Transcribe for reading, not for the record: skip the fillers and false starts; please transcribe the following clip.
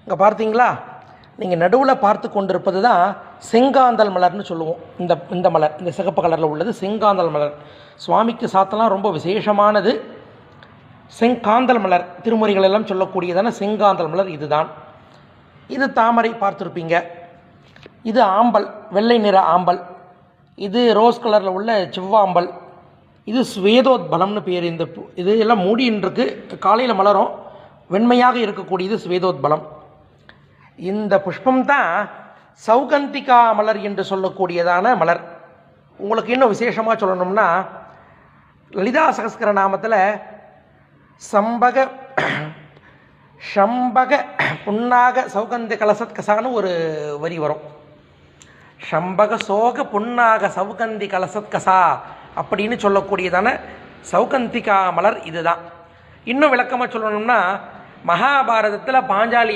இங்கே பார்த்தீங்களா, நீங்கள் நடுவில் பார்த்து கொண்டிருப்பது தான் செங்காந்தல் மலர்னு சொல்லுவோம். இந்த மலர், இந்த சிகப்பு கலரில் உள்ளது செங்காந்தல் மலர். சுவாமிக்கு சாத்தலாம் ரொம்ப விசேஷமானது செங்காந்தல் மலர். திருமுறைகள் எல்லாம் சொல்லக்கூடியதான செங்காந்தல் மலர் இதுதான். இது தாமரை பார்த்துருப்பீங்க. இது ஆம்பல், வெள்ளை நிற ஆம்பல். இது ரோஸ் கலரில் உள்ள செவ்வாம்பல். இது ஸ்வேதோத்பலம்னு பேர். இது எல்லாம் மூடின்னு இருக்கு, காலையில் மலரும், வெண்மையாக இருக்கக்கூடியது ஸ்வேதோத்பலம். இந்த புஷ்பம் தான் சௌகந்திகா மலர் என்று சொல்லக்கூடியதான மலர். உங்களுக்கு இன்னும் விசேஷமாக சொல்லணும்னா, லலிதா சகஸ்கர நாமத்தில் ஷம்பக புன்னாக சௌகந்தி கலசத் கசான்னு ஒரு வரி வரும். ஷம்பக சோக புன்னாக சௌகந்தி கலசத் கசா அப்படின்னு சொல்லக்கூடியதான சௌகந்திகா மலர் இதுதான். இன்னும் விளக்கமாக சொல்லணும்னா, மகாபாரதத்தில் பாஞ்சாலி